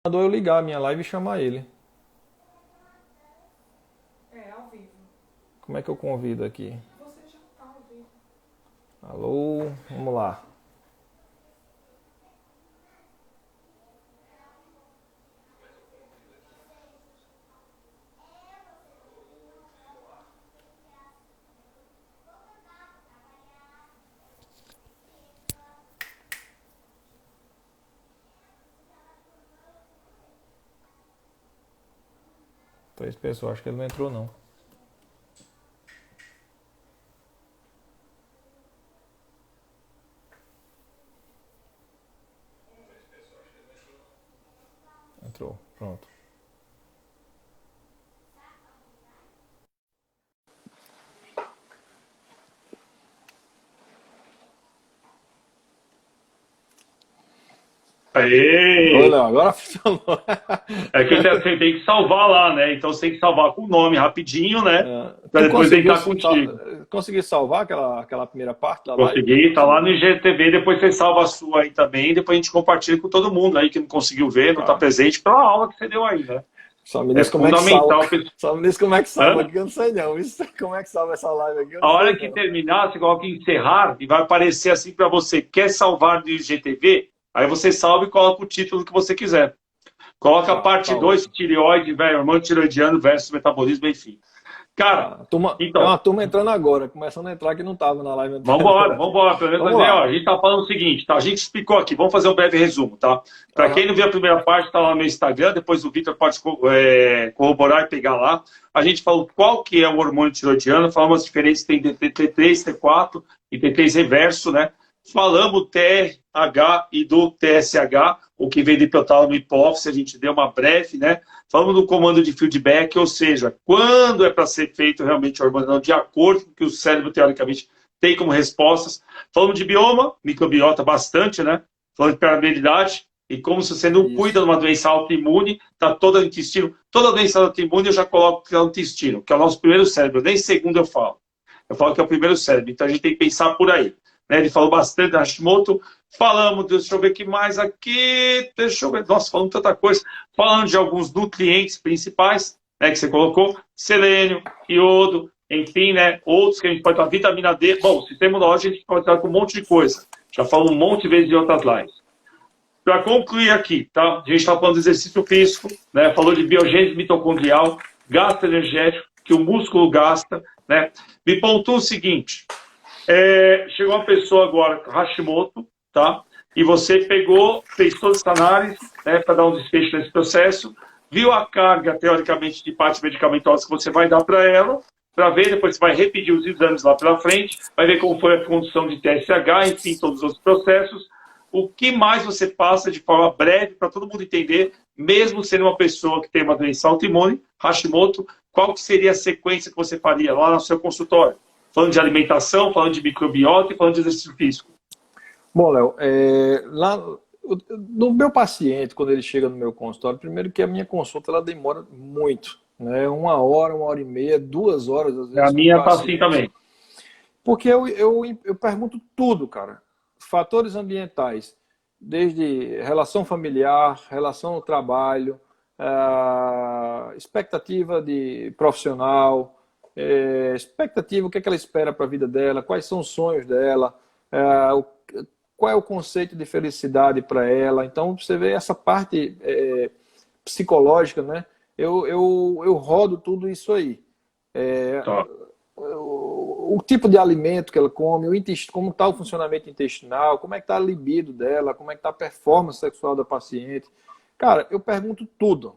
Mandou eu ligar a minha live e chamar ele. É, ao vivo. Como é que eu convido aqui? Você já tá ao vivo. Alô, vamos lá. Três pessoas, acho que ele não entrou não. Entrou, pronto. Aê! Olha, agora funcionou. É que você tem que salvar lá, né? Então você tem que salvar com o nome rapidinho, né? Pra Tu depois conseguiu, entrar contigo. conseguiu salvar aquela primeira parte da live? Consegui, tá lá Conseguiu. no IGTV, depois você salva a sua aí também, depois a gente compartilha com todo mundo aí que não conseguiu ver, não tá Tá. presente, pela aula que você deu aí, né? Só me É diz como é que salva. fundamental, pessoal. Só me diz como é que salva Hã? aqui, eu não sei não. Isso, como é que salva essa live aqui, eu A não sei hora que não. terminar, você coloca em encerrar e vai aparecer assim para você, quer salvar do IGTV? Aí você salva e coloca o título que você quiser. Coloca a Tá, parte tá 2, ótimo. tireoide, hormônio tiroidiano versus metabolismo, enfim. Cara, Tá. Turma, tem então, uma turma entrando agora, começando a entrar que não estava na live vambora, anterior. vambora. Pelo menos Vamos fazer, ó, lá. a gente tá falando o seguinte, tá? A gente explicou aqui, vamos fazer um breve resumo, tá? Para quem Aham. não viu a primeira parte, tá lá no meu Instagram, depois o Victor pode corroborar e pegar lá. A gente falou qual que é o hormônio tiroidiano, falamos as diferenças, tem T3, T4 e T3 reverso, né? Falamos do TRH e do TSH, o que vem do hipotálamo e hipófise, a gente deu uma breve, né? Falamos do comando de feedback, ou seja, quando é para ser feito realmente o hormonal de acordo com o que o cérebro, teoricamente, tem como respostas. Falamos de bioma, microbiota bastante, né? Falamos de permeabilidade, e como se você não cuida de Isso. uma doença autoimune, está toda no intestino. Toda doença autoimune eu já coloco que é o intestino, que é o nosso primeiro cérebro, nem segundo eu falo. Eu falo que é o primeiro cérebro, então a gente tem que pensar por aí. Né? Ele falou bastante da Hashimoto, falamos, deixa eu ver o que mais aqui, deixa eu ver, nossa, falando tanta coisa, falando de alguns nutrientes principais, né, que você colocou, selênio, iodo, enfim, né, outros que a gente pode falar, vitamina D, bom, o sistema imunológico a gente pode tratar com um monte de coisa, já falou um monte de vezes em outras lives. Para concluir aqui, tá? A gente está falando de exercício físico, né? Falou de biogênese mitocondrial, gasto energético, que o músculo gasta, né? Me pontua o seguinte: chegou uma pessoa agora com Hashimoto, tá? E você pegou, fez toda essa análise, né, para dar um desfecho nesse processo, viu a carga, teoricamente, de parte medicamentosa que você vai dar para ela, para ver, depois você vai repetir os exames lá pela frente, vai ver como foi a condução de TSH, enfim, todos os outros processos. O que mais você passa de forma breve para todo mundo entender, mesmo sendo uma pessoa que tem uma doença autoimune, Hashimoto, qual que seria a sequência que você faria lá no seu consultório? Falando de alimentação, falando de microbiota e falando de exercício físico. Bom, Léo, no meu paciente, quando ele chega no meu consultório, primeiro que a minha consulta ela demora muito, né? Uma hora e meia, 2 horas, às A vezes, com o minha tá assim paciente. também. Porque eu pergunto tudo, cara. Fatores ambientais, desde relação familiar, relação no trabalho, expectativa de profissional, expectativa, o que é que ela espera para a vida dela, quais são os sonhos dela, qual é o conceito de felicidade para ela. Então, você vê essa parte psicológica, né? Eu rodo tudo isso aí. Tá. O tipo de alimento que ela come, como está o funcionamento intestinal, como é que está a libido dela, como é que está a performance sexual da paciente. Cara, eu pergunto tudo.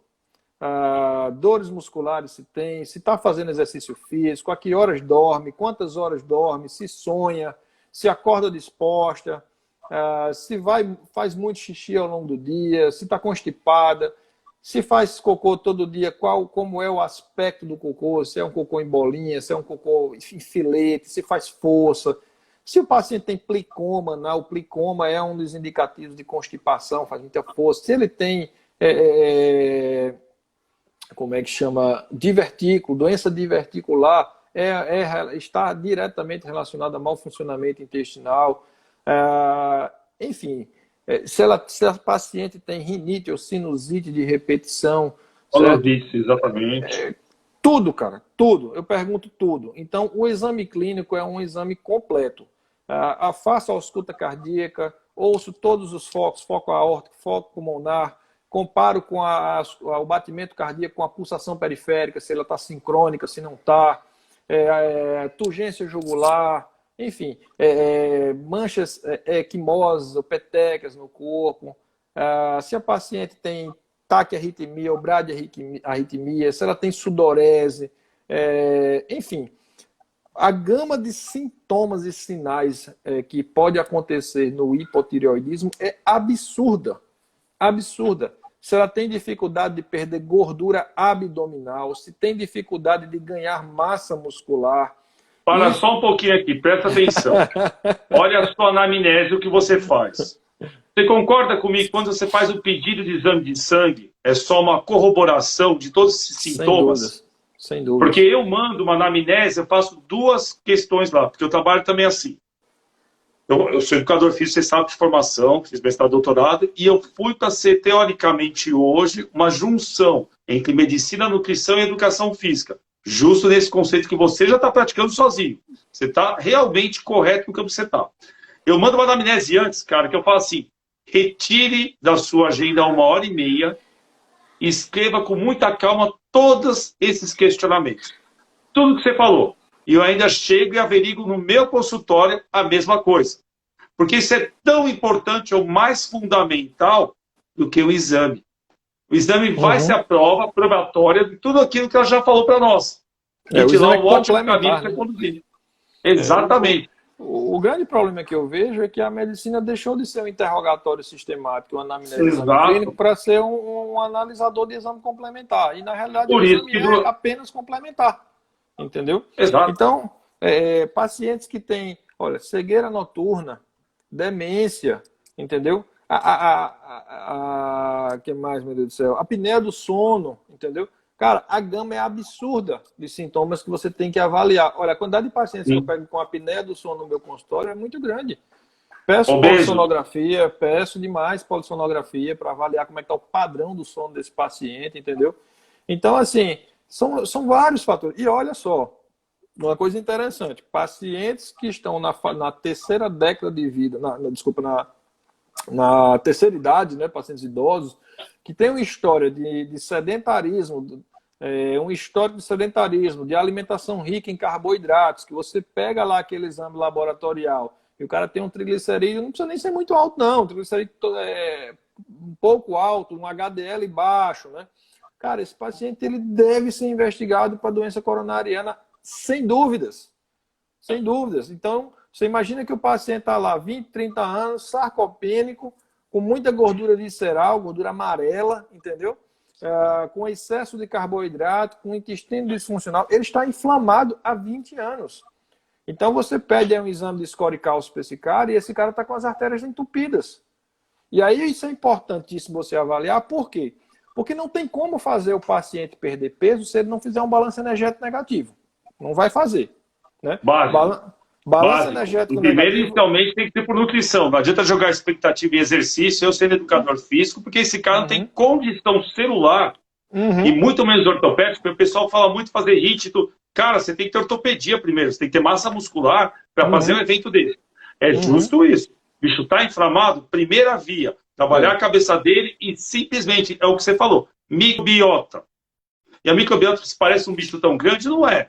Dores musculares se tem, se está fazendo exercício físico, a que horas dorme, quantas horas dorme, se sonha, se acorda disposta, se faz muito xixi ao longo do dia, se está constipada, se faz cocô todo dia, como é o aspecto do cocô, se é um cocô em bolinha, se é um cocô em filete, se faz força. Se o paciente tem plicoma, né? O plicoma é um dos indicativos de constipação, faz muita força. Se ele tem, como é que chama, divertículo, doença diverticular, está diretamente relacionada a mau funcionamento intestinal. Enfim, Se a paciente tem rinite ou sinusite de repetição, Olha certo? isso, exatamente. Tudo, cara, tudo. Eu pergunto tudo. Então, o exame clínico é um exame completo. Faço a ausculta cardíaca, ouço todos os focos, foco aórtico, foco pulmonar, comparo com o batimento cardíaco com a pulsação periférica, se ela está sincrônica, se não está, turgência jugular, enfim, manchas equimosas ou petecas no corpo, se a paciente tem taquiarritmia ou bradiarritmia, se ela tem sudorese, enfim, a gama de sintomas e sinais que pode acontecer no hipotireoidismo é absurda, absurda. Se ela tem dificuldade de perder gordura abdominal, se tem dificuldade de ganhar massa muscular. Para só um pouquinho aqui, presta atenção. Olha a sua anamnese, o que você faz. Você concorda comigo que quando você faz o pedido de exame de sangue, é só uma corroboração de todos esses sintomas? Sem dúvida. Porque eu mando uma anamnese, eu faço duas questões lá, porque eu trabalho também assim. Eu sou educador físico, você sabe, de formação, fiz mestrado, doutorado, e eu fui para ser, teoricamente, hoje, uma junção entre medicina, nutrição e educação física. Justo nesse conceito que você já está praticando sozinho. Você está realmente correto no campo que você está. Eu mando uma anamnese antes, cara, que eu falo assim, retire da sua agenda 1h30 e escreva com muita calma todos esses questionamentos. Tudo que você falou. E eu ainda chego e averigo no meu consultório a mesma coisa. Porque isso é tão importante ou mais fundamental do que o exame. O exame vai ser a prova probatória de tudo aquilo que ela já falou para nós. E de lá um ótimo caminho para conduzir. Exatamente. O grande problema que eu vejo é que a medicina deixou de ser um interrogatório sistemático, um anamnese clínico, para ser um analisador de exame complementar. E, na realidade, o exame é apenas complementar. Entendeu? Exato. Então, pacientes que têm, olha, cegueira noturna, demência, entendeu? Que mais, meu Deus do céu? Apneia do sono, entendeu? Cara, a gama é absurda de sintomas que você tem que avaliar. Olha, a quantidade de pacientes que eu pego com apneia do sono no meu consultório é muito grande. Peço polissonografia, peço demais polissonografia para avaliar como é que está o padrão do sono desse paciente, entendeu? Então, assim, são vários fatores. E olha só, uma coisa interessante, pacientes que estão na terceira década de vida, na terceira idade, né, pacientes idosos, que têm uma história de sedentarismo, um histórico de sedentarismo, de alimentação rica em carboidratos, que você pega lá aquele exame laboratorial e o cara tem um triglicerídeo, não precisa nem ser muito alto, não, um triglicerídeo um pouco alto, um HDL baixo, né? Cara, esse paciente ele deve ser investigado para doença coronariana, sem dúvidas. Sem dúvidas. Então, você imagina que o paciente está lá, 20, 30 anos, sarcopênico, com muita gordura visceral, gordura amarela, entendeu? Com excesso de carboidrato, com intestino disfuncional. Ele está inflamado há 20 anos. Então, você pede um exame de score cálcio para esse cara e esse cara está com as artérias entupidas. E aí, isso é importantíssimo você avaliar. Por quê? Porque não tem como fazer o paciente perder peso se ele não fizer um balanço energético negativo. Não vai fazer. Né? Balanço energético primeiro, negativo. inicialmente, tem que ter por nutrição. Não adianta jogar expectativa em exercício, eu sendo educador físico, porque esse cara não tem condição celular e muito menos ortopédico. O pessoal fala muito fazer HIIT. Cara, você tem que ter ortopedia primeiro, você tem que ter massa muscular para fazer um evento desse. É justo isso. O bicho está inflamado, primeira via. Trabalhar a cabeça dele e simplesmente, é o que você falou, microbiota. E a microbiota, se parece um bicho tão grande, não é.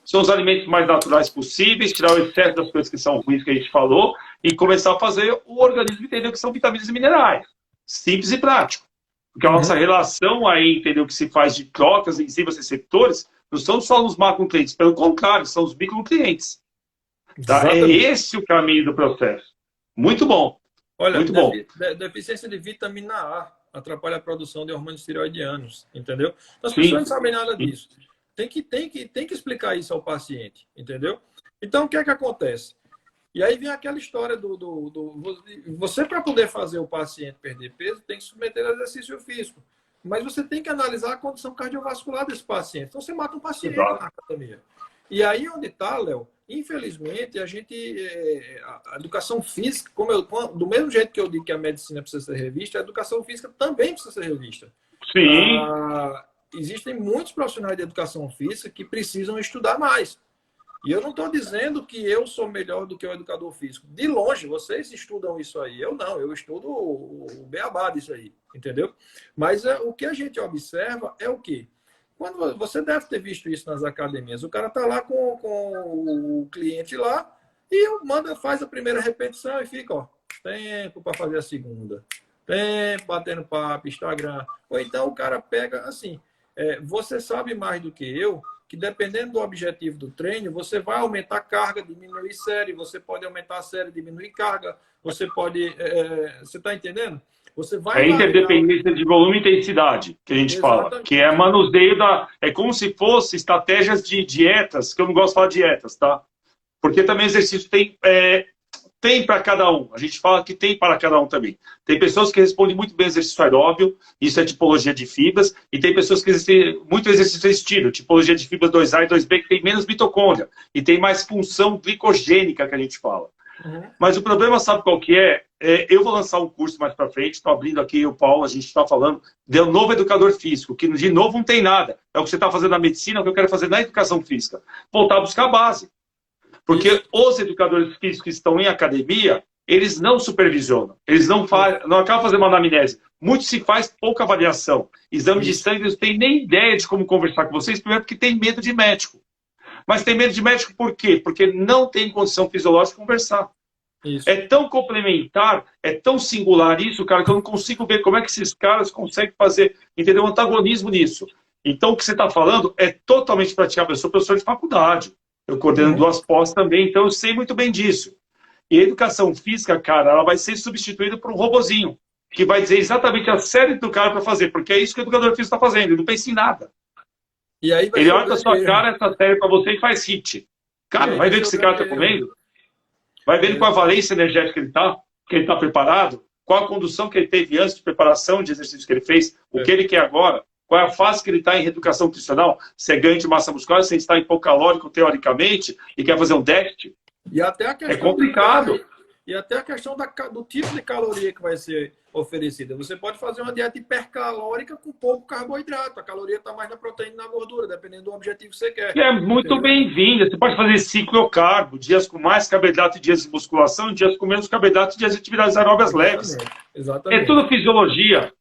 São os alimentos mais naturais possíveis, tirar o excesso das coisas que são ruins que a gente falou e começar a fazer o organismo entender o que são vitaminas e minerais. Simples e prático. Porque a nossa relação aí, entendeu, que se faz de trocas, enzimas, receptores, não são só os macronutrientes, pelo contrário, são os micronutrientes. Tá? É esse o caminho do processo. Muito bom. Olha, muito bom. Deficiência de vitamina A atrapalha a produção de hormônios tireoidianos, entendeu? As pessoas não sabem nada disso. Tem que explicar isso ao paciente, entendeu? Então, o que é que acontece? E aí vem aquela história você, para poder fazer o paciente perder peso, tem que submeter a exercício físico. Mas você tem que analisar a condição cardiovascular desse paciente. Então, você mata um paciente na academia. E aí, onde está, Léo, infelizmente, a educação física, do mesmo jeito que eu digo que a medicina precisa ser revista, a educação física também precisa ser revista. Sim. Existem muitos profissionais de educação física que precisam estudar mais. E eu não estou dizendo que eu sou melhor do que o educador físico. De longe, vocês estudam isso aí. Eu não, eu estudo o beabá disso aí, entendeu? Mas o que a gente observa é o quê? Quando você deve ter visto isso nas academias, o cara está lá com o cliente lá e faz a primeira repetição e fica, ó, tempo para fazer a segunda, tempo batendo papo, Instagram. Ou então o cara pega assim, você sabe mais do que eu, que dependendo do objetivo do treino, você vai aumentar a carga, diminuir série, você pode aumentar a série, diminuir carga, você pode... você está entendendo? Você vai interdependência de volume e intensidade, que a gente fala, que é manuseio é como se fosse estratégias de dietas, que eu não gosto de falar dietas, tá? Porque também exercício tem para cada um. A gente fala que tem para cada um também. Tem pessoas que respondem muito bem exercício aeróbio, isso é tipologia de fibras, e tem pessoas que existem muito exercício resistido, tipologia de fibras 2A e 2B, que tem menos mitocôndria, e tem mais função glicogênica, que a gente fala. Mas o problema, sabe qual que é? Eu vou lançar um curso mais para frente, estou abrindo aqui o Paulo, a gente está falando de um novo educador físico, que de novo não tem nada. É o que você está fazendo na medicina, é o que eu quero fazer na educação física. Voltar a buscar a base. Porque os educadores físicos que estão em academia, eles não supervisionam, eles não acabam fazendo uma anamnese. Muito se faz pouca avaliação. Exame de sangue, eles não têm nem ideia de como conversar com vocês, primeiro porque tem medo de médico. Mas tem medo de médico por quê? Porque não tem condição fisiológica de conversar. Isso. É tão complementar, é tão singular isso, cara, que eu não consigo ver como é que esses caras conseguem fazer, entendeu? Um antagonismo nisso. Então, o que você está falando é totalmente praticável. Eu sou professor de faculdade, eu coordeno 2 pós também, então eu sei muito bem disso. E a educação física, cara, ela vai ser substituída por um robozinho, que vai dizer exatamente a série do cara para fazer, porque é isso que o educador físico está fazendo, ele não pensa em nada. E aí ele olha pra sua cara, essa série para você e faz hit. Cara, vai ver o que esse cara está comendo? Vai vendo qual a valência energética que ele está preparado, qual a condução que ele teve antes de preparação de exercício que ele fez, o que ele quer agora, qual é a fase que ele está em reeducação nutricional, se é ganho de massa muscular, se ele está hipocalórico teoricamente e quer fazer um déficit. E até a questão é complicado. E até a questão do tipo de caloria que vai ser oferecida. Você pode fazer uma dieta hipercalórica com pouco carboidrato. A caloria está mais na proteína e na gordura, dependendo do objetivo que você quer. E é muito bem-vinda. Você pode fazer ciclocarbo, dias com mais carboidrato e dias de musculação, dias com menos carboidrato e dias de atividades aeróbias leves. Exatamente. É tudo fisiologia.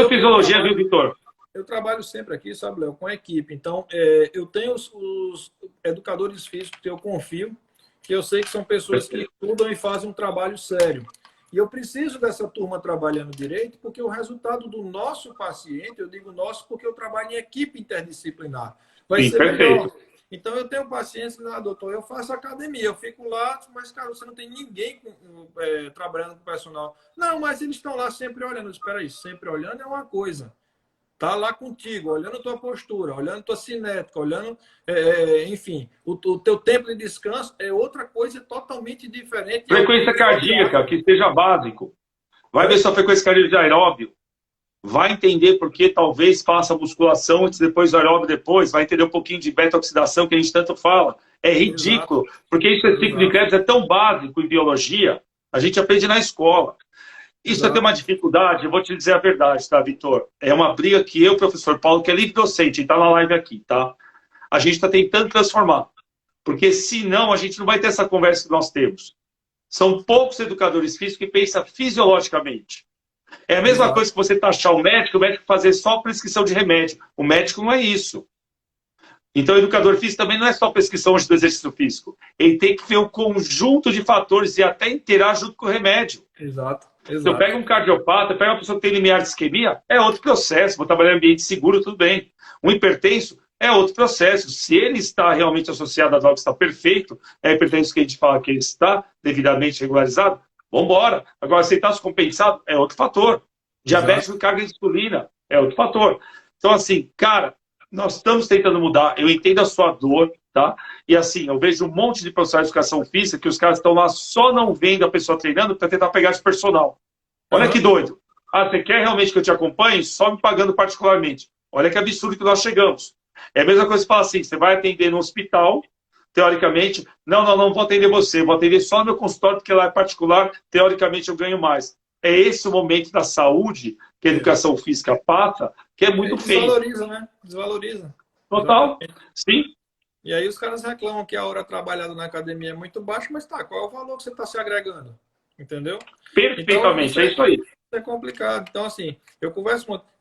Fisiologia, viu, Vitor? Eu trabalho sempre aqui, sabe, Léo, com a equipe. Então, eu tenho os educadores físicos que eu confio, que eu sei que são pessoas que estudam e fazem um trabalho sério. E eu preciso dessa turma trabalhando direito, porque o resultado do nosso paciente, eu digo nosso porque eu trabalho em equipe interdisciplinar, vai ser melhor. Então, eu tenho pacientes lá, doutor, eu faço academia, eu fico lá, mas, cara, você não tem ninguém trabalhando com personal. Não, mas eles estão lá sempre olhando. Espera aí, sempre olhando é uma coisa. Tá lá contigo, olhando a tua postura, olhando a tua cinética, olhando, enfim, o teu tempo de descanso é outra coisa totalmente diferente. Frequência cardíaca, que seja básico. Vai ver sua frequência cardíaca de aeróbio. Vai entender por que talvez faça musculação antes, depois o aeróbio depois. Vai entender um pouquinho de beta-oxidação que a gente tanto fala. É ridículo, porque isso é ciclo de Krebs, é tão básico em biologia. A gente aprende na escola. Isso é ter uma dificuldade, eu vou te dizer a verdade, tá, Vitor? É uma briga que eu, professor Paulo, que é livre docente, está na live aqui, tá? A gente está tentando transformar. Porque senão a gente não vai ter essa conversa que nós temos. São poucos educadores físicos que pensam fisiologicamente. É a mesma coisa que você taxar o médico fazer só prescrição de remédio. O médico não é isso. Então, o educador físico também não é só prescrição do exercício físico. Ele tem que ver o conjunto de fatores e até inteirar junto com o remédio. Exato. Se eu pego um cardiopata, pego uma pessoa que tem limiar de isquemia, é outro processo. Vou trabalhar em ambiente seguro, tudo bem. Um hipertenso é outro processo. Se ele está realmente associado a droga, está perfeito, é hipertenso que a gente fala que ele está devidamente regularizado, vamos embora. Agora, se ele está descompensado, é outro fator. Diabetes com carga de insulina é outro fator. Então, assim, cara, nós estamos tentando mudar. Eu entendo a sua dor, tá? E assim, eu vejo um monte de profissionais de educação física que os caras estão lá só não vendo a pessoa treinando para tentar pegar esse personal. Olha que doido. Ah, você quer realmente que eu te acompanhe? Só me pagando particularmente. Olha que absurdo que nós chegamos. É a mesma coisa que você fala assim, você vai atender no hospital, teoricamente, não vou atender você, vou atender só no meu consultório, porque lá é particular, teoricamente eu ganho mais. É esse o momento da saúde que a educação física passa, que é muito feio. Desvaloriza, né? Desvaloriza. Total, sim. E aí os caras reclamam que a hora trabalhada na academia é muito baixa, mas tá, qual é o valor que você está se agregando? Entendeu? Perfeitamente, então, é isso aí. É complicado. Então, assim, eu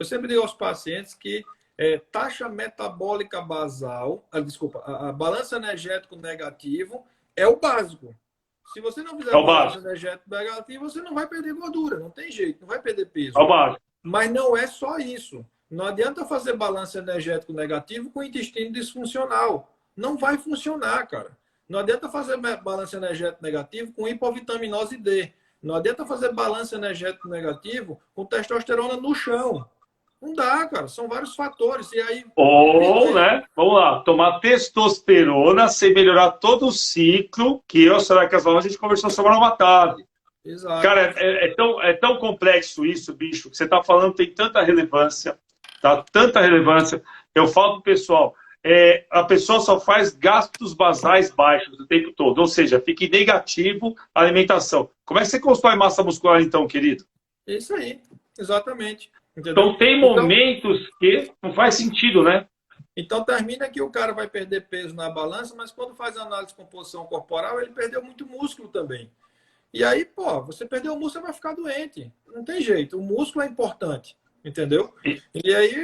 sempre digo aos pacientes que taxa metabólica basal, desculpa, a balança energético negativo é o básico. Se você não fizer balança energético negativo, você não vai perder gordura, não tem jeito, não vai perder peso. É o básico. Mas não é só isso. Não adianta fazer balança energético negativo com intestino disfuncional. Não vai funcionar, cara. Não adianta fazer balanço energético negativo com hipovitaminose D. Não adianta fazer balanço energético negativo com testosterona no chão. Não dá, cara. São vários fatores. E aí... Ou, né? Vamos lá. Tomar testosterona sem melhorar todo o ciclo que eu, Soraya Casalão, a gente conversou semana uma tarde. Exato. Cara, é tão complexo isso, bicho, que você está falando tem tanta relevância. Tá? Tanta relevância. Eu falo pro pessoal... a pessoa só faz gastos basais baixos o tempo todo, ou seja, fica em negativo a alimentação. Como é que você constrói massa muscular então, querido? Isso aí, exatamente. Entendeu? Então tem momentos que não faz sentido, né? Então termina que o cara vai perder peso na balança, mas quando faz análise de composição corporal, ele perdeu muito músculo também. E aí, pô, você perdeu o músculo, você vai ficar doente. Não tem jeito, o músculo é importante. Entendeu? E aí,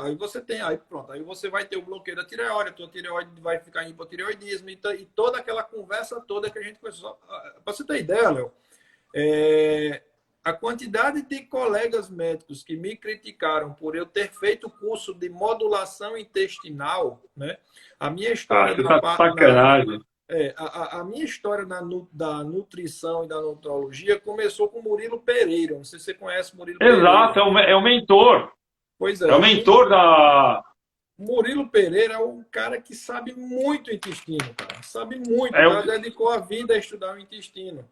aí você tem, aí pronto, aí você vai ter o bloqueio da tireoide, a tua tireoide vai ficar em hipotireoidismo e toda aquela conversa toda que a gente conversou. Para você ter ideia, Léo, a quantidade de colegas médicos que me criticaram por eu ter feito o curso de modulação intestinal, né? A minha história sacanagem. A minha história da nutrição e da nutrologia começou com o Murilo Pereira. Não sei se você conhece o Murilo Pereira. Exato, é o mentor. Pois é. É o mentor da... Murilo Pereira é um cara que sabe muito intestino, cara. Sabe muito. Ele dedicou a vida a estudar o intestino.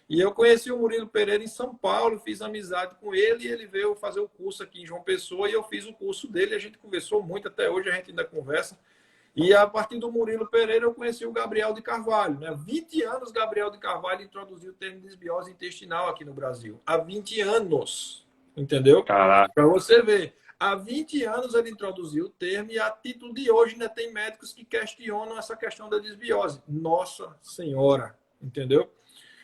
E eu conheci o Murilo Pereira em São Paulo, fiz amizade com ele e ele veio fazer o curso aqui em João Pessoa e eu fiz o curso dele. A gente conversou muito, até hoje a gente ainda conversa. E a partir do Murilo Pereira eu conheci o Gabriel de Carvalho. Né? Há 20 anos Gabriel de Carvalho introduziu o termo desbiose intestinal aqui no Brasil. Há 20 anos. Entendeu? Caraca. Para você ver. Há 20 anos ele introduziu o termo e a título de hoje ainda tem médicos que questionam essa questão da desbiose. Nossa Senhora. Entendeu?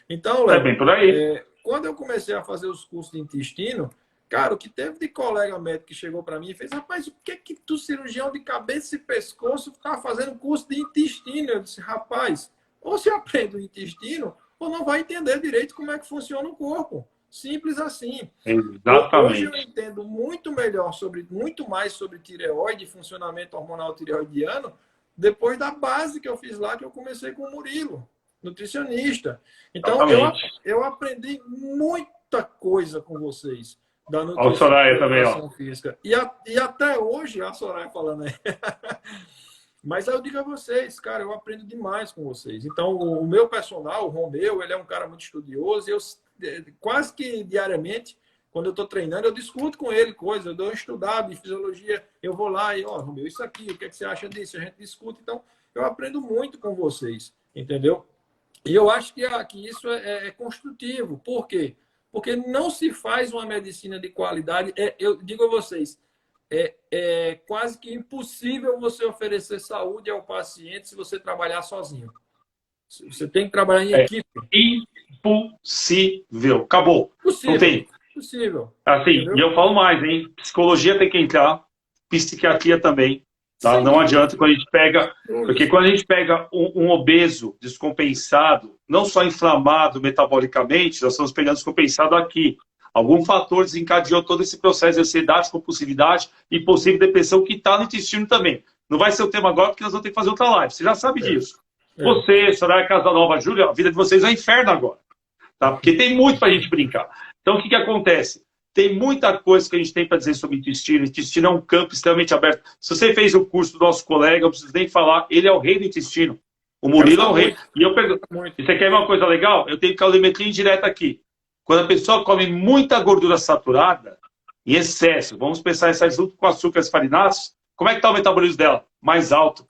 Então, Léo, bem por aí. Quando eu comecei a fazer os cursos de intestino, cara, o que teve de colega médico que chegou para mim e fez, rapaz, o que é que tu, cirurgião de cabeça e pescoço, tá fazendo curso de intestino? Eu disse, rapaz, ou você aprende o intestino, ou não vai entender direito como é que funciona o corpo. Simples assim. Exatamente. Hoje eu entendo muito mais sobre tireoide, funcionamento hormonal tireoidiano, depois da base que eu fiz lá, que eu comecei com o Murilo, nutricionista. Então, eu aprendi muita coisa com vocês. Da nutrição, a Soraya também, ó. Física. E até hoje, a Soraya falando aí. Mas eu digo a vocês, cara, eu aprendo demais com vocês. Então, o meu personal, o Romeu, ele é um cara muito estudioso e eu quase que diariamente, quando eu estou treinando, eu discuto com ele coisas, eu dou um estudado de fisiologia, eu vou lá e, ó, Romeu, isso aqui, o que é que você acha disso? A gente discute. Então, eu aprendo muito com vocês, entendeu? E eu acho que isso é construtivo. Por quê? Porque não se faz uma medicina de qualidade. Eu digo a vocês, é quase que impossível você oferecer saúde ao paciente se você trabalhar sozinho. Você tem que trabalhar em equipe. Impossível. Acabou. Possível. Não tem. Possível. Assim, entendeu? E eu falo mais, hein? Psicologia tem que entrar, psiquiatria também. Tá? Não adianta quando a gente pega... Porque quando a gente pega um obeso descompensado, não só inflamado metabolicamente, nós estamos pegando descompensado aqui. Algum fator desencadeou todo esse processo de ansiedade, compulsividade e possível depressão que está no intestino também. Não vai ser o tema agora, porque nós vamos ter que fazer outra live. Você já sabe disso. Você, Soraya Casanova, Júlia, a vida de vocês é um inferno agora. Tá? Porque tem muito para a gente brincar. Então, o que acontece? Tem muita coisa que a gente tem para dizer sobre intestino. O intestino é um campo extremamente aberto. Se você fez o curso do nosso colega, eu não preciso nem falar, ele é o rei do intestino. O Murilo é o rei. E eu pergunto, você quer uma coisa legal? Eu tenho calorimetria indireta aqui. Quando a pessoa come muita gordura saturada, em excesso, vamos pensar em excesso junto com açúcares farináceos, como é que está o metabolismo dela? Mais alto.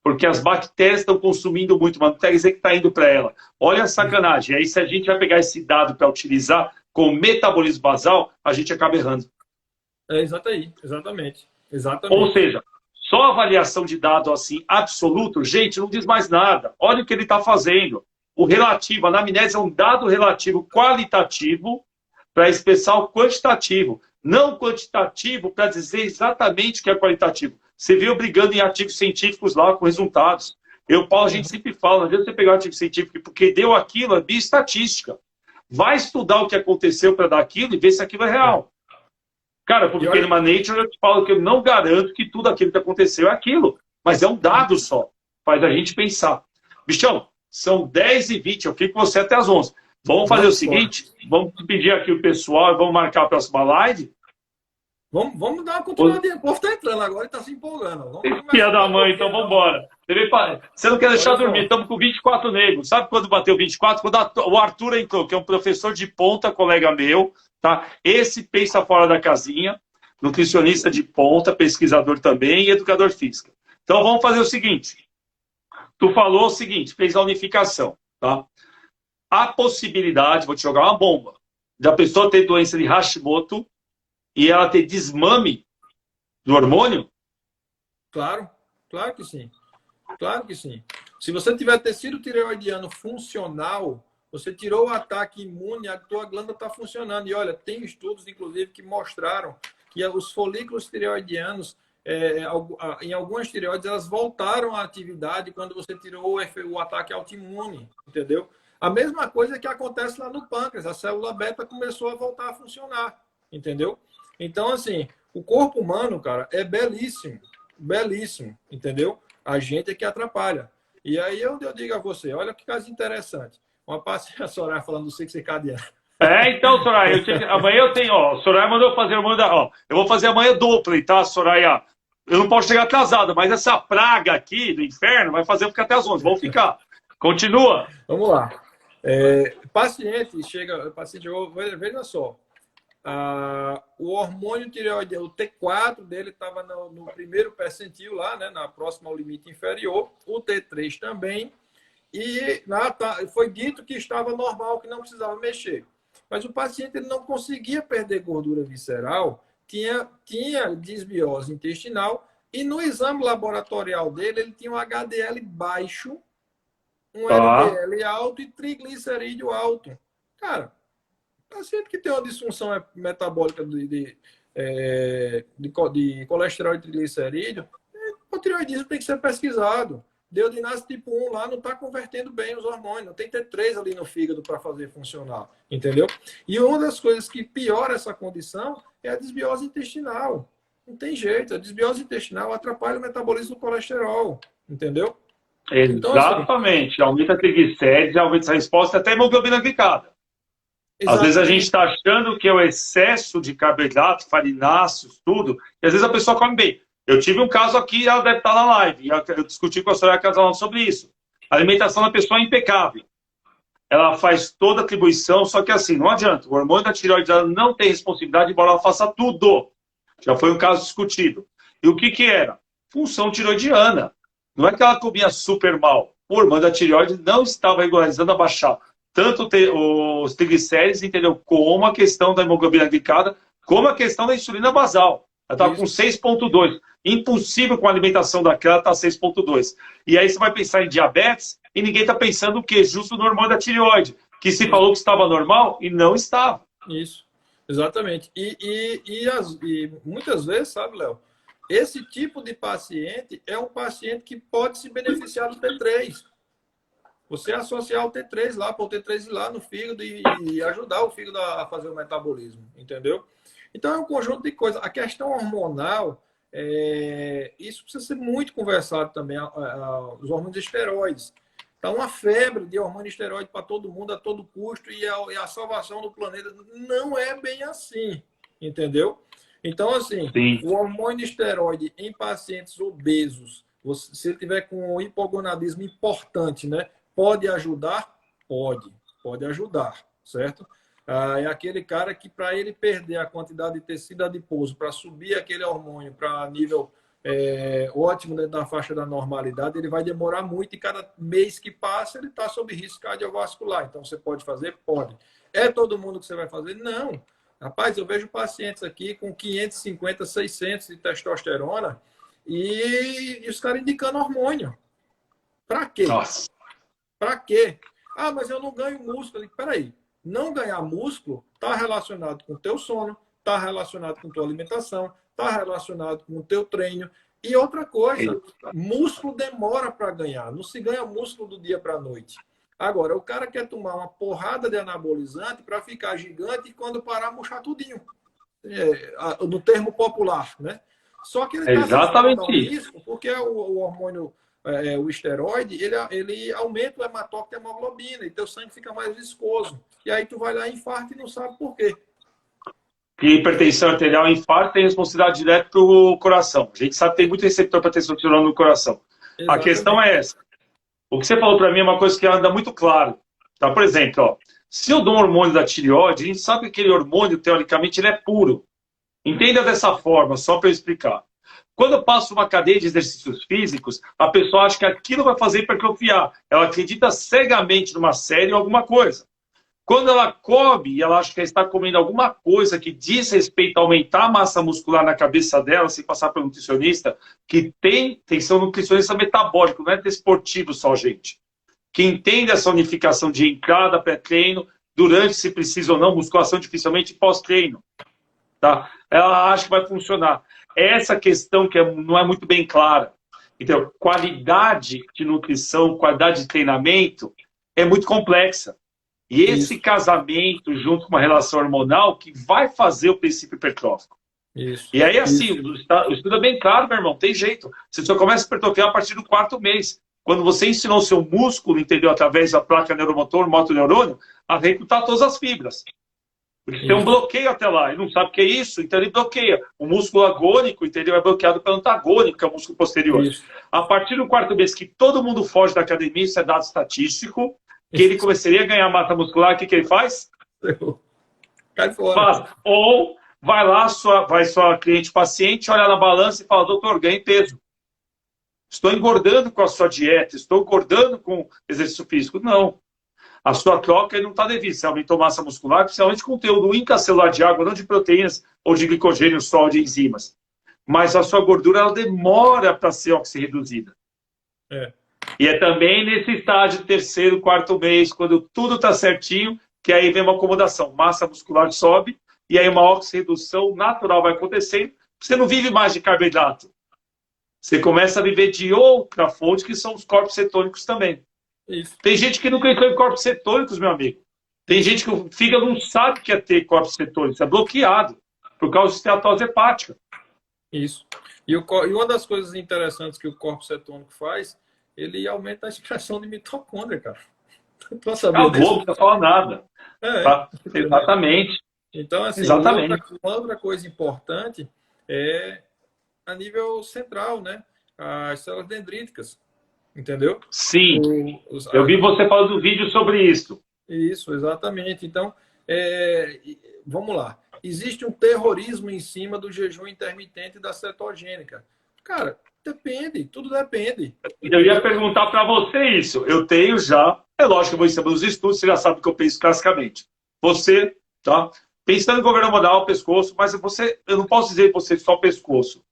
porque as bactérias estão consumindo muito, mas não quer dizer que está indo para ela. Olha a sacanagem. Aí, se a gente vai pegar esse dado para utilizar com metabolismo basal, a gente acaba errando. É exatamente. Ou seja, só avaliação de dado assim, absoluto, gente, não diz mais nada. Olha o que ele está fazendo. O relativo, a anamnese é um dado relativo qualitativo para expressar o quantitativo, não quantitativo para dizer exatamente o que é qualitativo. Você viu brigando em artigos científicos lá com resultados. Paulo, a gente sempre fala, não adianta você pegar um artigo científico porque deu aquilo, é bioestatística. Vai estudar o que aconteceu para dar aquilo e ver se aquilo é real. Cara, porque numa Nature eu te falo que eu não garanto que tudo aquilo que aconteceu é aquilo, mas é um dado só, faz a gente pensar. Bichão, são 10h20, eu fico com você até as 11. Vamos fazer o seguinte, vamos pedir aqui o pessoal e vamos marcar a próxima live? Vamos dar uma continuidade. O povo está entrando agora e está se empolgando. Filha da mãe, então vamos embora. Você não quer deixar dormir, estamos com 24 negros. Sabe quando bateu 24? Quando o Arthur entrou, que é um professor de ponta, colega meu, tá? Esse pensa fora da casinha, nutricionista de ponta, pesquisador também e educador físico. Então vamos fazer o seguinte. Tu falou o seguinte, fez a unificação, tá? A possibilidade, vou te jogar uma bomba, da pessoa ter doença de Hashimoto e ela ter desmame do hormônio? Claro que sim. Claro que sim. Se você tiver tecido tireoidiano funcional, você tirou o ataque imune, a tua glândula está funcionando. E olha, tem estudos, inclusive, que mostraram que os folículos tireoidianos, em algumas tireoides, elas voltaram à atividade quando você tirou o ataque autoimune, entendeu? A mesma coisa que acontece lá no pâncreas, a célula beta começou a voltar a funcionar, entendeu? Então, assim, o corpo humano, cara, é belíssimo, entendeu? A gente é que atrapalha. E aí eu digo a você, olha que caso interessante. Uma paciente, a Soraya falando do ciclo circadiano. Então, Soraya, amanhã eu tenho, Soraya mandou fazer amanhã, eu vou fazer amanhã dupla, tá, Soraya? Eu não posso chegar atrasada, mas essa praga aqui do inferno vai fazer eu ficar até as 11. Vamos ficar. Continua. Vamos lá. Paciente chegou, veja só. O hormônio tireoidiano, o T4 dele estava no primeiro percentil lá, né, na próxima ao limite inferior, o T3 também, e foi dito que estava normal, que não precisava mexer. Mas o paciente ele não conseguia perder gordura visceral, tinha disbiose intestinal, e no exame laboratorial dele, ele tinha um HDL baixo, um LDL alto e triglicerídeo alto. Cara, paciente que tem uma disfunção metabólica de colesterol e triglicerídeo, o tireoidismo tem que ser pesquisado. Deodinase tipo 1 lá não está convertendo bem os hormônios, não tem T3 ali no fígado para fazer funcionar, entendeu? E uma das coisas que piora essa condição é a desbiose intestinal. Não tem jeito, a desbiose intestinal atrapalha o metabolismo do colesterol, entendeu? Exatamente, então, assim, aumenta a triglicérides, aumenta a resposta, até a hemoglobina glicada. Às vezes a gente está achando que é o excesso de carboidrato, farináceos, tudo, e às vezes a pessoa come bem. Eu tive um caso aqui, ela deve estar na live, eu discuti com a senhora Casalão sobre isso. A alimentação da pessoa é impecável. Ela faz toda a atribuição, só que assim, não adianta. O hormônio da tireoide não tem responsabilidade, embora ela faça tudo. Já foi um caso discutido. E o que era? Função tiroidiana. Não é que ela comia super mal. O hormônio da tireoide não estava regularizando a baixar tanto os triglicérides, entendeu? Como a questão da hemoglobina glicada, como a questão da insulina basal. Ela estava com 6,2. Impossível com a alimentação daquela estar 6,2. E aí você vai pensar em diabetes e ninguém está pensando o quê? Justo no hormônio da tireoide, que se falou que estava normal e não estava. Isso, exatamente. E muitas vezes, sabe, Léo, esse tipo de paciente é um paciente que pode se beneficiar do T3. Você associar o T3 lá, pôr o T3 lá no fígado e ajudar o fígado a fazer o metabolismo, entendeu? Então é um conjunto de coisas. A questão hormonal, isso precisa ser muito conversado também, os hormônios esteroides. Tá uma febre de hormônio esteroide para todo mundo a todo custo e a salvação do planeta não é bem assim, entendeu? Então, assim, Sim. O hormônio esteroide em pacientes obesos, se ele tiver com um hipogonadismo importante, né? Pode ajudar? Pode ajudar, certo? É aquele cara que, para ele perder a quantidade de tecido adiposo, para subir aquele hormônio para nível ótimo dentro da faixa da normalidade, ele vai demorar muito e cada mês que passa ele está sob risco cardiovascular. Então, você pode fazer? Pode. É todo mundo que você vai fazer? Não. Rapaz, eu vejo pacientes aqui com 550, 600 de testosterona e os caras indicando hormônio. Para quê? Nossa. Para quê? Ah, mas eu não ganho músculo. Peraí, não ganhar músculo está relacionado com o teu sono, está relacionado com a tua alimentação, está relacionado com o teu treino. E outra coisa, músculo demora para ganhar. Não se ganha músculo do dia para a noite. Agora, o cara quer tomar uma porrada de anabolizante para ficar gigante e quando parar, murchar tudinho. No termo popular, né? Só que ele está exatamente um risco porque o hormônio, o esteroide, ele aumenta o hematócrito e a hemoglobina e teu sangue fica mais viscoso. E aí tu vai lá e infarta e não sabe por quê. Que hipertensão arterial e infarto tem responsabilidade direta para o coração. A gente sabe que tem muito receptor para testosterona no coração. Exatamente. A questão é essa. O que você falou para mim é uma coisa que anda muito claro. Tá? Por exemplo, ó, se eu dou um hormônio da tireoide, a gente sabe que aquele hormônio, teoricamente, ele é puro. Entenda dessa forma, só para eu explicar. Quando eu passo uma cadeia de exercícios físicos, a pessoa acha que aquilo vai fazer hipertrofiar. Ela acredita cegamente numa série ou alguma coisa. Quando ela come, ela acha que ela está comendo alguma coisa que diz respeito a aumentar a massa muscular na cabeça dela, sem passar pelo nutricionista, que tem que ser um nutricionista metabólico, não é desportivo só, gente. Que entende essa unificação de entrada, pré-treino, durante, se precisa ou não, musculação dificilmente pós-treino. Tá? Ela acha que vai funcionar. Essa questão que não é muito bem clara. Então, qualidade de nutrição, qualidade de treinamento é muito complexa. E esse casamento, junto com uma relação hormonal, que vai fazer o princípio hipertrófico. E aí, assim, o estudo é bem claro, meu irmão, tem jeito. Você só começa a hipertrofiar a partir do 4º mês. Quando você ensinou o seu músculo, entendeu, através da placa neuromotor, motoneurônio, a recrutar todas as fibras. Porque tem um bloqueio até lá, ele não sabe o que é isso, então ele bloqueia. O músculo agônico, entendeu, é bloqueado pelo antagônico, que é o músculo posterior. Isso. A partir do 4º mês que todo mundo foge da academia, isso é dado estatístico, que ele começaria a ganhar massa muscular, o que ele faz? Cai fora. Ou vai lá, vai sua cliente paciente, olha na balança e fala, doutor, ganhei peso. Estou engordando com a sua dieta, estou engordando com exercício físico. Não. A sua troca não está devida. Você aumentou massa muscular, principalmente com conteúdo intracelular de água, não de proteínas ou de glicogênio só, de enzimas. Mas a sua gordura ela demora para ser oxirreduzida. E é também nesse estágio, 3º, 4º mês, quando tudo está certinho, que aí vem uma acomodação. Massa muscular sobe, e aí uma oxirredução natural vai acontecendo. Você não vive mais de carboidrato. Você começa a viver de outra fonte, que são os corpos cetônicos também. Isso. Tem gente que nunca entrou em corpos cetônicos, meu amigo. Tem gente que o fígado não sabe o que é ter corpos cetônicos. É bloqueado, por causa de esteatose hepática. Isso. E uma das coisas interessantes que o corpo cetônico faz, ele aumenta a expressão de mitocôndria, cara. Acabou, não precisa falar nada. Tá? Exatamente. Então, assim, uma outra coisa importante é a nível central, né? As células dendríticas. Entendeu? Sim. Eu vi você falando do vídeo sobre isso. Isso, exatamente. Então, vamos lá. Existe um terrorismo em cima do jejum intermitente e da cetogênica. Cara, depende, tudo depende. Eu ia perguntar para você isso. Eu tenho já, é lógico que eu vou ensinar nos estudos, você já sabe que eu penso classicamente. Você, tá? Pensando em governo modal, pescoço, mas eu não posso dizer você só pescoço.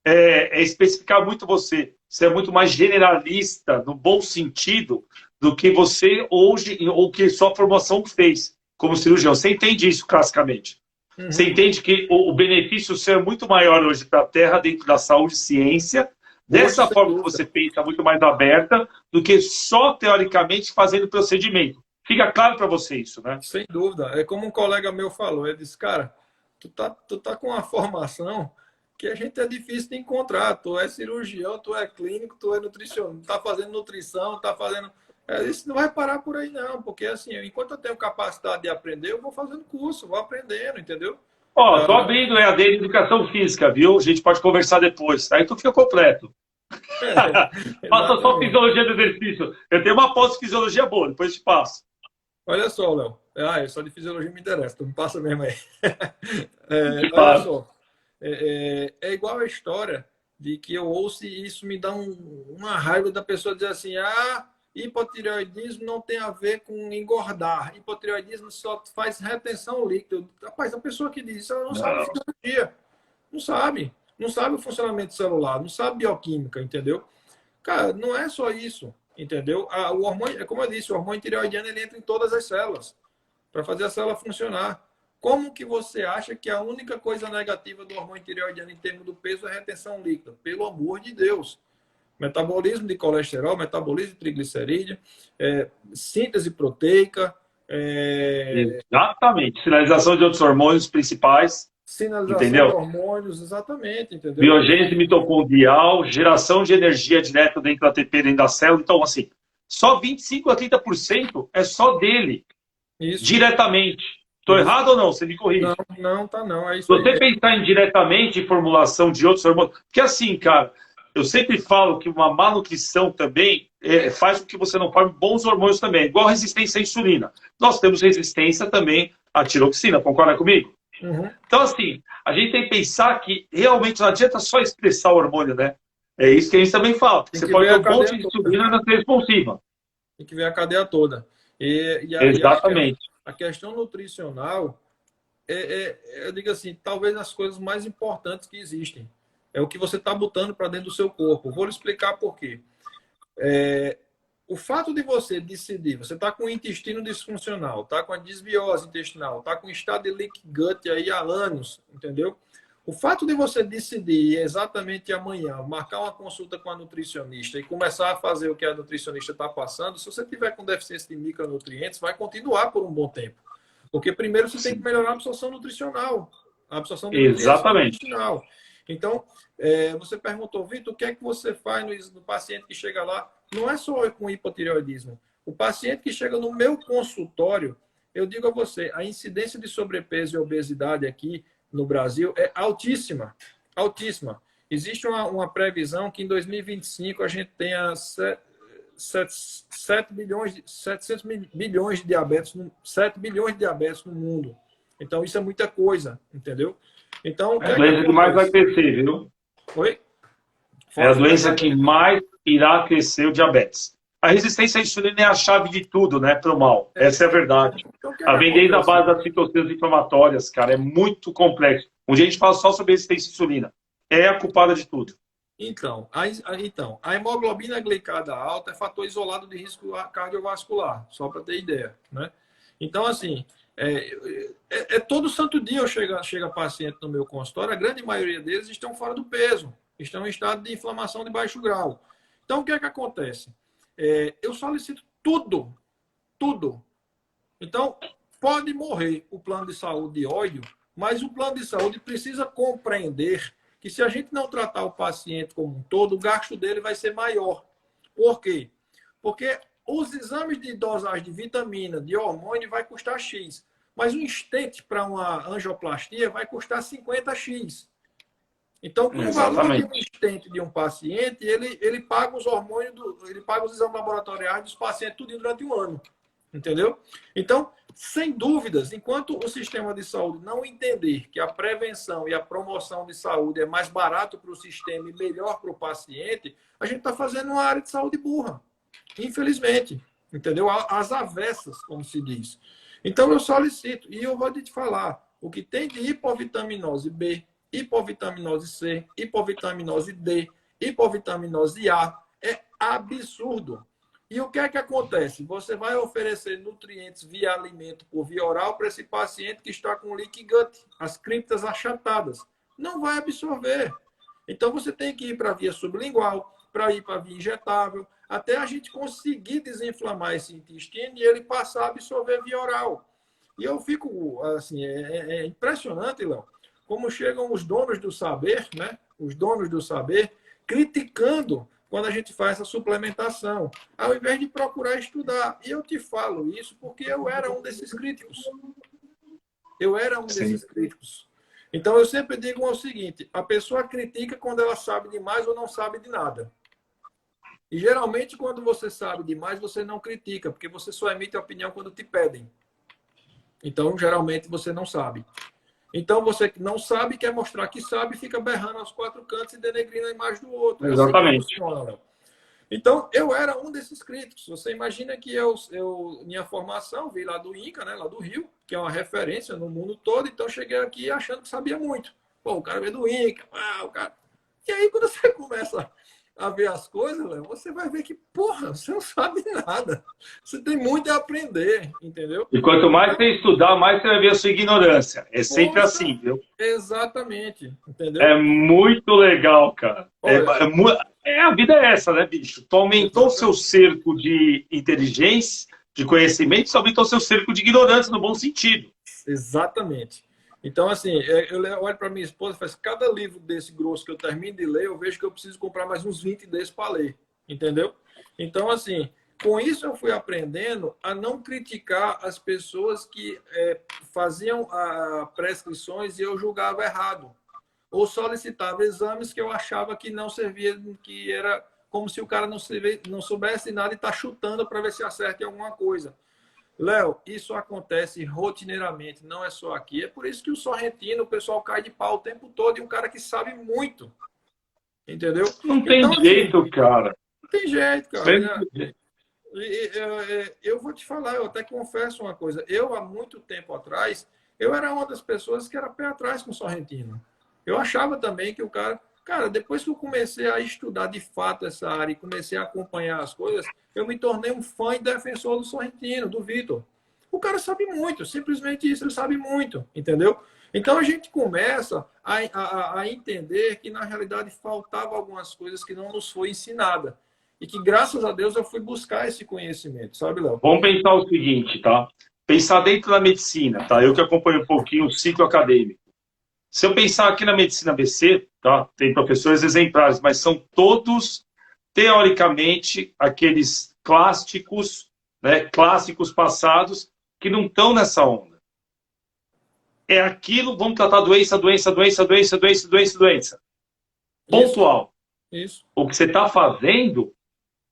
É especificar muito você. Você é muito mais generalista, no bom sentido, do que você hoje, ou que sua formação fez como cirurgião. Você entende isso classicamente. Você entende que o benefício seu é muito maior hoje para a Terra, dentro da saúde e ciência, dessa forma que você pensa, muito mais aberta, do que só, teoricamente, fazendo procedimento. Fica claro para você isso, né? Sem dúvida. É como um colega meu falou, ele disse, cara, tu tá com uma formação que a gente é difícil de encontrar. Tu é cirurgião, tu é clínico, tu é nutricionista, tá fazendo nutrição, tá fazendo... Isso não vai parar por aí não, porque assim, enquanto eu tenho capacidade de aprender, eu vou fazendo curso, vou aprendendo, entendeu? Ó, tô abrindo EAD de Educação Física, viu? A gente pode conversar depois, aí tu fica completo. Passa só fisiologia do exercício. Eu tenho uma pós-fisiologia boa, depois te passo. Olha só, Léo. Só de fisiologia me interessa, tu me passa mesmo aí. Olha só. É igual a história de que eu ouço e isso me dá uma raiva da pessoa dizer assim, hipotireoidismo não tem a ver com engordar. Hipotireoidismo só faz retenção líquida. Rapaz, a pessoa que diz isso, ela não sabe fisiologia. Não sabe. Não sabe o funcionamento celular, não sabe bioquímica, entendeu? Cara, não é só isso, entendeu? O hormônio, como eu disse, o hormônio tireoidiano ele entra em todas as células para fazer a célula funcionar. Como que você acha que a única coisa negativa do hormônio tireoidiano em termos do peso é a retenção líquida? Pelo amor de Deus. Metabolismo de colesterol, metabolismo de triglicerídeo, síntese proteica. Exatamente. Sinalização de outros hormônios principais. Sinalização entendeu? de hormônios, exatamente, entendeu? Biogênese mitocondrial, geração de energia direta dentro da ATP, dentro da célula. Então, assim, só 25 a 30% é só dele, Isso. diretamente. Estou errado ou não? Você me corrige. Não, tá não. É isso Se aí. você pensar em diretamente em formulação de outros hormônios... Porque assim, cara, eu sempre falo que uma má nutrição também faz com que você não forme bons hormônios também. Igual resistência à insulina. Nós temos resistência também à tiroxina, concorda comigo? Uhum. Então, assim, a gente tem que pensar que realmente não adianta só expressar o hormônio, né? É isso que a gente também fala. Você pode ter um monte de insulina na ser responsiva. Tem que ver a cadeia toda. Exatamente. A questão nutricional eu digo assim, talvez as coisas mais importantes que existem. É o que você está botando para dentro do seu corpo. Vou lhe explicar por quê. O fato de você decidir, você está com o intestino disfuncional, está com a desbiose intestinal, está com o estado de leak gut aí há anos, entendeu? O fato de você decidir exatamente amanhã marcar uma consulta com a nutricionista e começar a fazer o que a nutricionista está passando, se você tiver com deficiência de micronutrientes, vai continuar por um bom tempo. Porque primeiro você tem que melhorar a absorção nutricional, a absorção de nutrientes intestinal. Então, você perguntou, Vitor, o que é que você faz no paciente que chega lá? Não é só com hipotireoidismo. O paciente que chega no meu consultório, eu digo a você, a incidência de sobrepeso e obesidade aqui no Brasil é altíssima. Altíssima. Existe uma previsão que em 2025 a gente tenha 700 bilhões de diabetes, 7 bilhões de diabetes no mundo. Então, isso é muita coisa, entendeu? Então, é a doença que mais vai crescer, viu? Oi? É a doença que mais irá crescer, o diabetes. A resistência à insulina é a chave de tudo, né, para o mal. Essa é a verdade. Então, a vem desde a base das citocinas inflamatórias, cara, é muito complexo. Um dia a gente fala só sobre resistência à insulina. É a culpada de tudo. Então, a hemoglobina glicada alta é fator isolado de risco cardiovascular, só para ter ideia, né? Então, assim, todo santo dia chega paciente no meu consultório, a grande maioria deles estão fora do peso, estão em estado de inflamação de baixo grau. Então, o que é que acontece? Eu solicito tudo. Então, pode morrer o plano de saúde de ódio, mas o plano de saúde precisa compreender que se a gente não tratar o paciente como um todo, o gasto dele vai ser maior. Por quê? Porque os exames de dosagem de vitamina, de hormônio, vai custar X. Mas um stent para uma angioplastia vai custar 50X. Então, com o valor de um stent de um paciente, ele paga os hormônios, ele paga os exames laboratoriais dos pacientes tudo durante um ano. Entendeu? Então, sem dúvidas, enquanto o sistema de saúde não entender que a prevenção e a promoção de saúde é mais barato para o sistema e melhor para o paciente, a gente está fazendo uma área de saúde burra. Infelizmente. Entendeu? As avessas, como se diz. Então, eu solicito, e eu vou te falar, o que tem de hipovitaminose B, hipovitaminose C, hipovitaminose D, hipovitaminose A, é absurdo. E o que é que acontece? Você vai oferecer nutrientes via alimento por via oral para esse paciente que está com leaky gut, as criptas achatadas. Não vai absorver. Então, você tem que ir para a via sublingual, para ir para a via injetável, até a gente conseguir desinflamar esse intestino e ele passar a absorver via oral. E eu fico, assim, é impressionante, Léo, como chegam os donos do saber, né? Os donos do saber, criticando quando a gente faz essa suplementação, ao invés de procurar estudar. E eu te falo isso porque eu era um desses críticos. Então, eu sempre digo o seguinte, a pessoa critica quando ela sabe demais ou não sabe de nada. E, geralmente, quando você sabe demais, você não critica, porque você só emite a opinião quando te pedem. Então, geralmente, você não sabe. Então você que não sabe, quer mostrar que sabe, fica berrando aos quatro cantos e denegrindo a imagem do outro. É assim que Exatamente. funciona, Léo. Então, eu era um desses críticos. Você imagina que minha formação veio lá do INCA, né, lá do Rio, que é uma referência no mundo todo, então cheguei aqui achando que sabia muito. Pô, o cara veio do INCA, o cara... E aí, quando você começa a ver as coisas, Léo, você vai ver que, porra, você não sabe nada. Você tem muito a aprender, entendeu? E quanto mais você estudar, mais você vai ver a sua ignorância. É sempre Poxa, assim, viu? exatamente, entendeu? É muito legal, cara. Olha, A vida é essa, né, bicho? Tu aumentou o seu exatamente. cerco de inteligência, de conhecimento, você aumentou o seu cerco de ignorância, no bom sentido. Exatamente. Então, assim, eu olho para minha esposa e faço, cada livro desse grosso que eu termino de ler, eu vejo que eu preciso comprar mais uns 20 desses para ler, entendeu? Então, assim, com isso eu fui aprendendo a não criticar as pessoas que faziam prescrições e eu julgava errado. Ou solicitava exames que eu achava que não servia, que era como se o cara não soubesse nada e está chutando para ver se acerta em alguma coisa. Léo, isso acontece rotineiramente, não é só aqui. É por isso que o Sorrentino, o pessoal cai de pau o tempo todo e um cara que sabe muito, entendeu? Não tem Então, assim, jeito, cara. não tem jeito, cara. Sempre... Eu vou te falar, eu até confesso uma coisa. Eu, há muito tempo atrás, eu era uma das pessoas que era pé atrás com o Sorrentino. Eu achava também que o cara... Cara, depois que eu comecei a estudar de fato essa área e comecei a acompanhar as coisas, eu me tornei um fã e defensor do Sorrentino, do Vitor. O cara sabe muito, simplesmente isso, ele sabe muito, entendeu? Então a gente começa a entender que na realidade faltava algumas coisas que não nos foi ensinada. E que graças a Deus eu fui buscar esse conhecimento, sabe, Léo? Vamos pensar o seguinte, tá? Pensar dentro da medicina, tá? Eu que acompanho um pouquinho o ciclo acadêmico. Se eu pensar aqui na medicina ABC, tá? Tem professores exemplares, mas são todos, teoricamente, aqueles clássicos, né? Clássicos passados que não estão nessa onda. É aquilo, vamos tratar doença, doença, doença, doença, doença, doença, doença. Pontual. Isso. O que você está fazendo,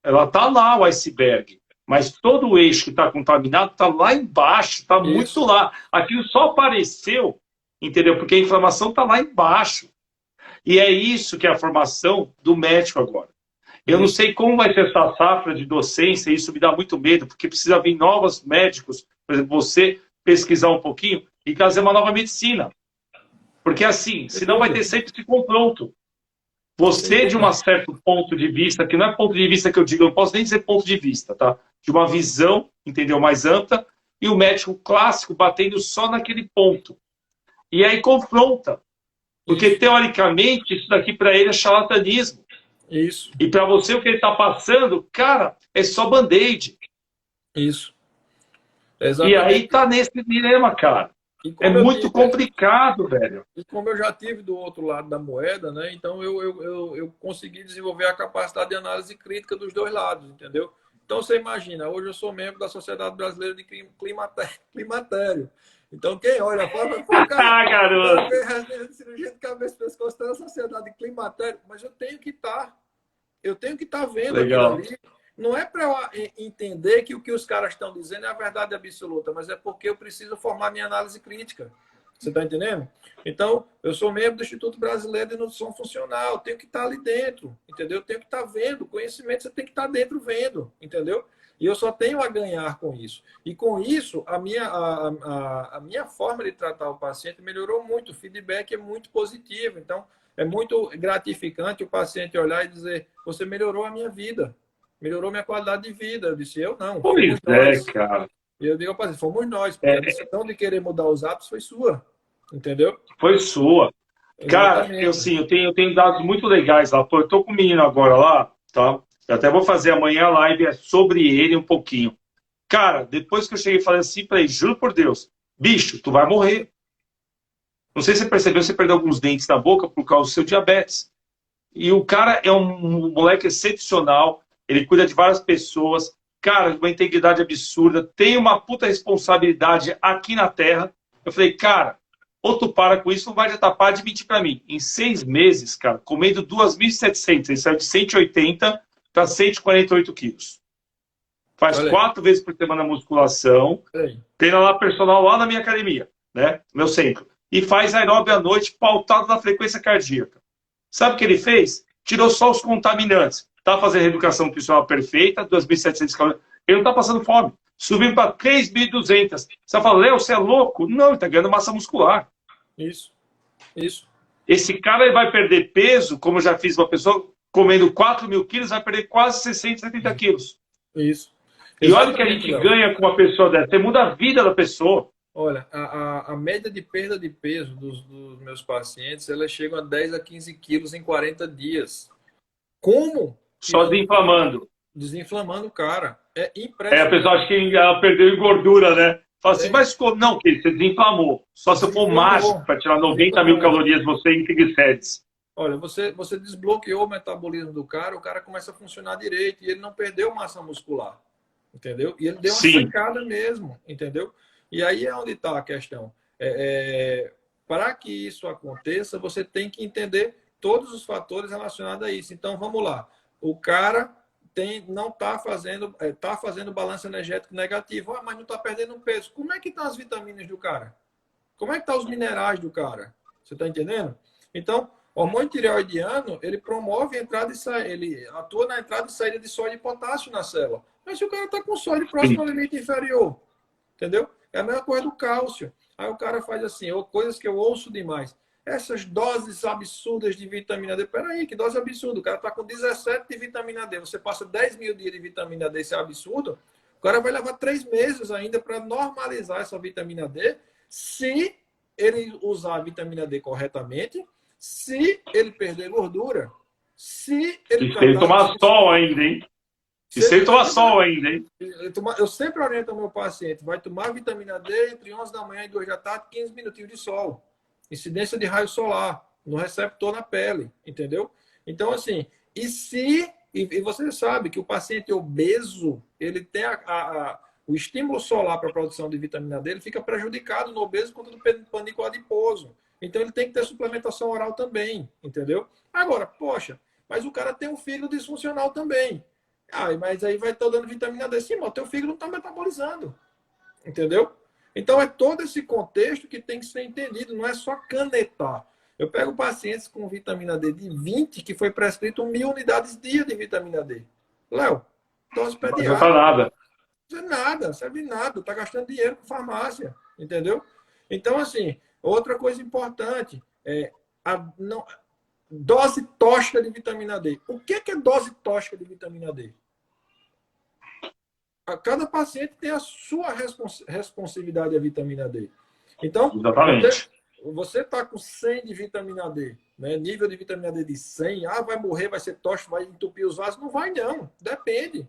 ela está lá, o iceberg. Mas todo o eixo que está contaminado está lá embaixo, está muito lá. Aquilo só apareceu, entendeu? Porque a inflamação está lá embaixo. E é isso que é a formação do médico agora. Eu não sei como vai ser essa safra de docência, isso me dá muito medo, porque precisa vir novos médicos, por exemplo, você pesquisar um pouquinho e trazer uma nova medicina. Porque assim, senão vai ter sempre esse confronto. Você, de um certo ponto de vista, que não é ponto de vista que eu digo, eu não posso nem dizer ponto de vista, tá? De uma visão, entendeu, mais ampla, e o médico clássico batendo só naquele ponto. E aí confronta. Porque, teoricamente, isso daqui para ele é charlatanismo. Isso. E para você, o que ele está passando, cara, é só band-aid. Isso. E aí tá nesse dilema, cara. É muito complicado, velho. E como eu já tive do outro lado da moeda, né? Então eu consegui desenvolver a capacidade de análise crítica dos dois lados, entendeu? Então você imagina, hoje eu sou membro da Sociedade Brasileira de Climatério. Então quem olha fora vai Ah, garoto! cirurgia de cabeça e pescoço está na Sociedade de Climatério, mas eu tenho que estar. Eu tenho que estar vendo Legal. aquilo ali. Não é para eu entender que o que os caras estão dizendo é a verdade absoluta, mas é porque eu preciso formar minha análise crítica. Você está entendendo? Então, eu sou membro do Instituto Brasileiro de Nutrição Funcional, eu tenho que estar ali dentro, entendeu? Eu tenho que estar vendo. Conhecimento você tem que estar dentro vendo, entendeu? E eu só tenho a ganhar com isso. E com isso, a minha forma de tratar o paciente melhorou muito. O feedback é muito positivo. Então, é muito gratificante o paciente olhar e dizer: você melhorou a minha vida, melhorou minha qualidade de vida. Eu disse: eu não. Pois é, cara. E eu digo ao paciente: fomos nós, porque a decisão de querer mudar os hábitos foi sua. Entendeu? Foi sua. Cara, eu tenho dados muito legais lá. Eu tô com o menino agora lá, tá? Eu até vou fazer amanhã a live sobre ele um pouquinho. Cara, depois que eu cheguei e falei assim pra ele, juro por Deus, bicho, tu vai morrer. Não sei se você percebeu, você perdeu alguns dentes na boca por causa do seu diabetes. E o cara é um moleque excepcional, ele cuida de várias pessoas, cara, de uma integridade absurda, tem uma puta responsabilidade aqui na Terra. Eu falei, cara, ou tu para com isso, não vai adiantar, para de mentir pra mim. Em 6 meses, cara, comendo 2.700, ele saiu de 180 para 148 quilos. Faz 4 vezes por semana musculação, treina lá personal lá na minha academia, né? Meu centro. e faz aeróbio à noite pautado na frequência cardíaca. Sabe o que ele fez? Tirou só os contaminantes. Está fazendo reeducação nutricional perfeita, 2.700 calorias. Ele não está passando fome. Subindo para 3.200. Você fala, Léo, você é louco? Não, ele está ganhando massa muscular. Isso, isso. Esse cara ele vai perder peso, como eu já fiz uma pessoa comendo 4.000 quilos, vai perder quase 60, 70 quilos. Isso. E olha o que a gente ganha com uma pessoa dessa. Você muda a vida da pessoa. Olha, a média de perda de peso dos meus pacientes, elas chegam a 10 a 15 quilos em 40 dias. Como? Só desinflamando. Desinflamando o cara. É É, impressionante. a pessoa acha que ela perdeu em gordura, né? Fala assim, mas não, querido, você desinflamou. Só se eu for mágico para tirar 90.000 calorias você em triglicérides. Olha, você desbloqueou o metabolismo do cara, o cara começa a funcionar direito e ele não perdeu massa muscular. Entendeu? E ele deu uma Sim. secada mesmo, entendeu? E aí é onde está a questão. Para que isso aconteça, você tem que entender todos os fatores relacionados a isso. Então, vamos lá. O cara não está fazendo balanço energético negativo, mas não está perdendo peso. Como é que estão as vitaminas do cara? Como é que estão os minerais do cara? Você está entendendo? Então, o hormônio tireoidiano, ele promove a entrada e saída, ele atua na entrada e saída de sódio e potássio na célula. Mas se o cara está com sódio próximo ao limite inferior, entendeu? É a mesma coisa do cálcio. Aí o cara faz assim, coisas que eu ouço demais. Essas doses absurdas de vitamina D. Peraí, que dose absurda? O cara está com 17 de vitamina D. Você passa 10.000 dias de vitamina D, isso é absurdo. O cara vai levar 3 meses ainda para normalizar essa vitamina D, se ele usar a vitamina D corretamente, se ele perder gordura, se ele... E se ele tomar sol ainda, hein? E se ele tomar sol ainda, hein? Eu sempre oriento ao meu paciente, vai tomar vitamina D entre 11 da manhã e 2 da tarde, 15 minutinhos de sol. Incidência de raio solar no receptor na pele, entendeu? Então, assim, e você sabe que o paciente obeso, ele tem o estímulo solar para a produção de vitamina D, ele fica prejudicado no obeso contra o pânico adiposo. Então, ele tem que ter suplementação oral também, entendeu? Agora, poxa, mas o cara tem um fígado disfuncional também. Mas aí vai estar dando vitamina D. Sim, mas o teu fígado não está metabolizando, entendeu? Então, é todo esse contexto que tem que ser entendido, não é só canetar. Eu pego pacientes com vitamina D de 20, que foi prescrito 1.000 unidades dia de vitamina D. Léo, dose pediátrica. Não nada. Não serve nada, está gastando dinheiro com farmácia, entendeu? Então, assim, outra coisa importante é dose tóxica de vitamina D. O que é dose tóxica de vitamina D? Cada paciente tem a sua responsividade à vitamina D. Então, exatamente. Você está com 100 de vitamina D, né? Nível de vitamina D de 100, vai morrer, vai ser tóxico, vai entupir os vasos. Não vai, não. Depende.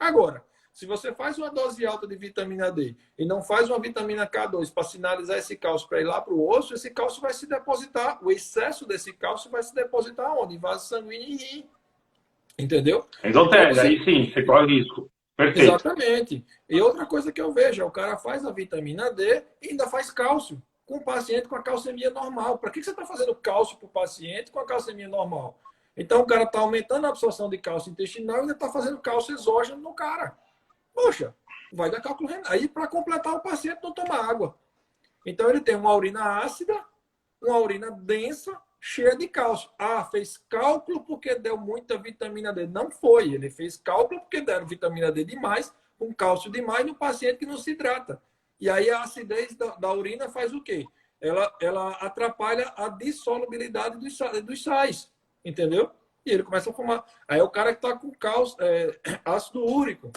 Agora, se você faz uma dose alta de vitamina D e não faz uma vitamina K2 para sinalizar esse cálcio para ir lá para o osso, esse cálcio vai se depositar, o excesso desse cálcio vai se depositar onde? Em vaso sanguíneo e rim. Entendeu? Endotélio, aí sim, você corre risco. Perfeito. Exatamente. E outra coisa que eu vejo, o cara faz a vitamina D e ainda faz cálcio com o paciente com a calcemia normal. Para que você está fazendo cálcio para o paciente com a calcemia normal? Então o cara está aumentando a absorção de cálcio intestinal e ainda está fazendo cálcio exógeno no cara. Poxa, vai dar cálculo renal. Aí para completar o paciente não toma água. Então ele tem uma urina ácida, uma urina densa, cheia de cálcio. Fez cálculo porque deu muita vitamina D. Não foi. Ele fez cálculo porque deram vitamina D demais, com cálcio demais no paciente que não se hidrata. E aí a acidez da urina faz o quê? Ela atrapalha a dissolubilidade dos sais. Entendeu? E ele começa a fumar. Aí o cara que está com cálcio, ácido úrico.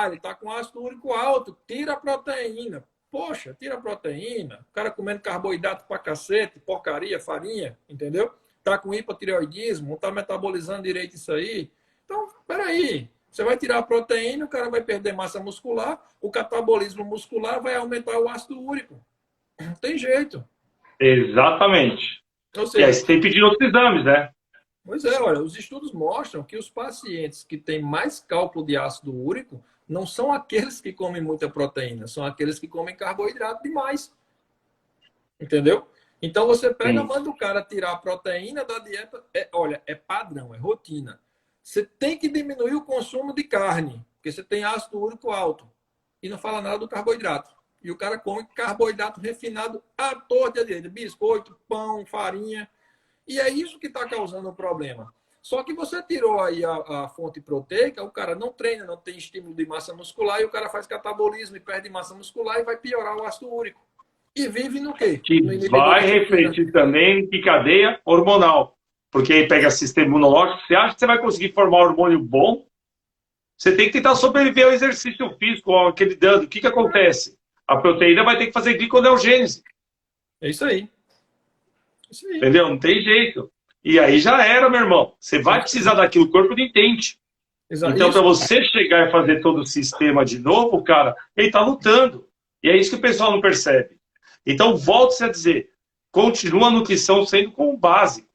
Ele está com ácido úrico alto. Tira a proteína. Poxa, tira a proteína, o cara comendo carboidrato pra cacete, porcaria, farinha, entendeu? Tá com hipotireoidismo, não tá metabolizando direito isso aí. Então, peraí, você vai tirar a proteína, o cara vai perder massa muscular, o catabolismo muscular vai aumentar o ácido úrico. Não tem jeito. Exatamente. Ou seja, e aí você tem que pedir outros exames, né? Pois é, olha, os estudos mostram que os pacientes que têm mais cálculo de ácido úrico não são aqueles que comem muita proteína, são aqueles que comem carboidrato demais. Entendeu? Então você pega, manda o cara tirar a proteína da dieta. É padrão, é rotina. Você tem que diminuir o consumo de carne, porque você tem ácido úrico alto. E não fala nada do carboidrato. E o cara come carboidrato refinado à torta dele, biscoito, pão, farinha. E é isso que está causando o problema. Só que você tirou aí a fonte proteica, o cara não treina, não tem estímulo de massa muscular, e o cara faz catabolismo e perde massa muscular e vai piorar o ácido úrico. E vive no quê? Que No vai refletir também em cadeia hormonal. Porque aí pega sistema imunológico. Você acha que você vai conseguir formar um hormônio bom? Você tem que tentar sobreviver ao exercício físico, aquele dano. O que acontece? A proteína vai ter que fazer gliconeogênese. É isso aí. Isso aí. Entendeu? Não tem jeito. E aí já era, meu irmão. Você vai precisar daquilo, o corpo não entende. Exato. Então, para você chegar e fazer todo o sistema de novo, cara, ele está lutando. E é isso que o pessoal não percebe. Então, volte-se a dizer, continua a nutrição sendo como básico.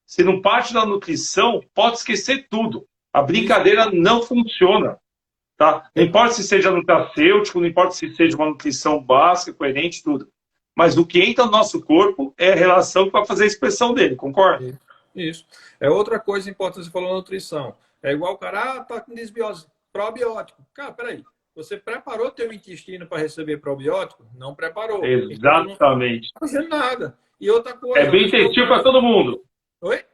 Se não parte da nutrição, pode esquecer tudo. A brincadeira não funciona. Tá? Não importa se seja nutracêutico, não importa se seja uma nutrição básica, coerente, tudo. Mas o que entra no nosso corpo é a relação que vai fazer a expressão dele, concorda? Isso. É outra coisa importante, você falou nutrição. É igual o cara, tá com desbiose, probiótico. Cara, peraí. Você preparou teu intestino para receber probiótico? Não preparou. Exatamente. Então, não está fazendo nada. E outra coisa... É bem testil para todo mundo. Oi?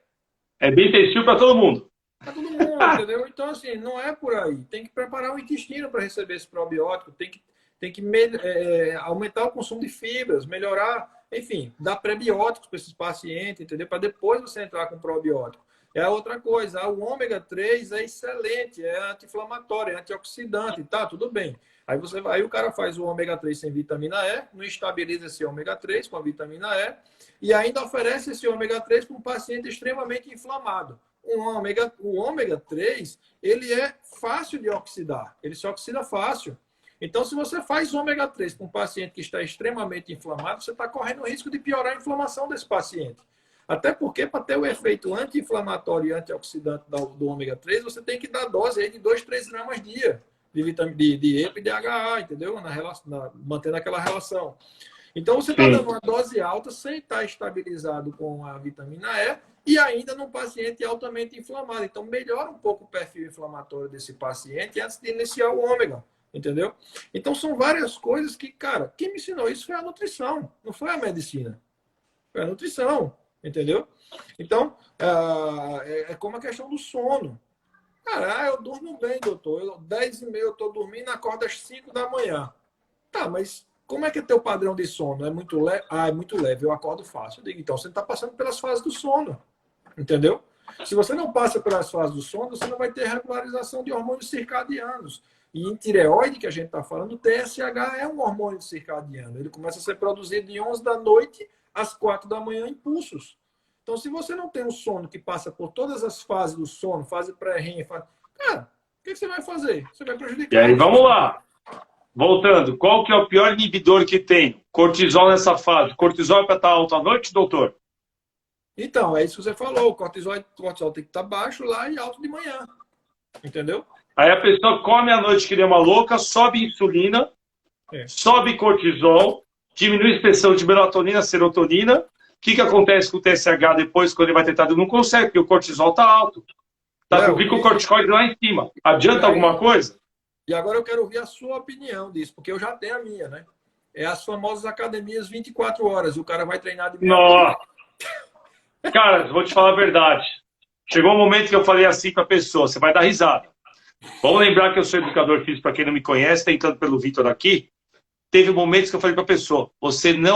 É bem testil para todo mundo. Para todo mundo, entendeu? Então, assim, não é por aí. Tem que preparar o intestino para receber esse probiótico. Tem que aumentar o consumo de fibras, melhorar, enfim, dar prebióticos para esses pacientes, entendeu? Para depois você entrar com probiótico. É outra coisa, o ômega 3 é excelente, é anti-inflamatório, é antioxidante, tá? Tudo bem. Aí o cara faz o ômega 3 sem vitamina E, não estabiliza esse ômega 3 com a vitamina E ainda oferece esse ômega 3 para um paciente extremamente inflamado. O ômega 3, ele é fácil de oxidar, ele se oxida fácil. Então, se você faz ômega 3 para um paciente que está extremamente inflamado, você está correndo o risco de piorar a inflamação desse paciente. Até porque, para ter o efeito anti-inflamatório e antioxidante do ômega 3, você tem que dar dose aí de 2, 3 gramas dia de vitamina de EPA e DHA, entendeu? Mantendo aquela relação. Então, você está dando uma dose alta sem estar estabilizado com a vitamina E ainda num paciente altamente inflamado. Então, melhora um pouco o perfil inflamatório desse paciente antes de iniciar o ômega. Entendeu? Então, são várias coisas que, cara, quem me ensinou isso foi a nutrição, não foi a medicina. Foi a nutrição, entendeu? Então, é como a questão do sono. Cara, eu durmo bem, doutor. 10h30 eu estou dormindo, acordo às 5 da manhã. Tá, mas como é que é teu padrão de sono? É muito leve? Ah, é muito leve, eu acordo fácil. Eu digo, então, você não está passando pelas fases do sono. Entendeu? Se você não passa pelas fases do sono, você não vai ter regularização de hormônios circadianos. E em tireoide, que a gente está falando, o TSH é um hormônio circadiano. Ele começa a ser produzido de 11 da noite às 4 da manhã em pulsos. Então, se você não tem um sono que passa por todas as fases do sono, fase pré-REM, cara, o que você vai fazer? Você vai prejudicar. E aí, vamos lá. Voltando, qual que é o pior inibidor que tem? Cortisol nessa fase. Cortisol é para estar alto à noite, doutor? Então, é isso que você falou. O cortisol tem que estar baixo lá e alto de manhã. Entendeu? Aí a pessoa come à noite que nem uma louca, sobe insulina, sobe cortisol, diminui a expressão de melatonina, serotonina. O que acontece com o TSH depois, quando ele vai tentar? Não consegue, porque o cortisol está alto. Está com o glicocorticoide lá em cima. Adianta alguma coisa? E agora eu quero ouvir a sua opinião disso, porque eu já tenho a minha, né? É as famosas academias 24 horas. E o cara vai treinar de meia. Nossa! Cara, vou te falar a verdade. Chegou um momento que eu falei assim para a pessoa, você vai dar risada. Vamos lembrar que eu sou educador físico, para quem não me conhece, está entrando pelo Vitor aqui. Teve momentos que eu falei para a pessoa, você não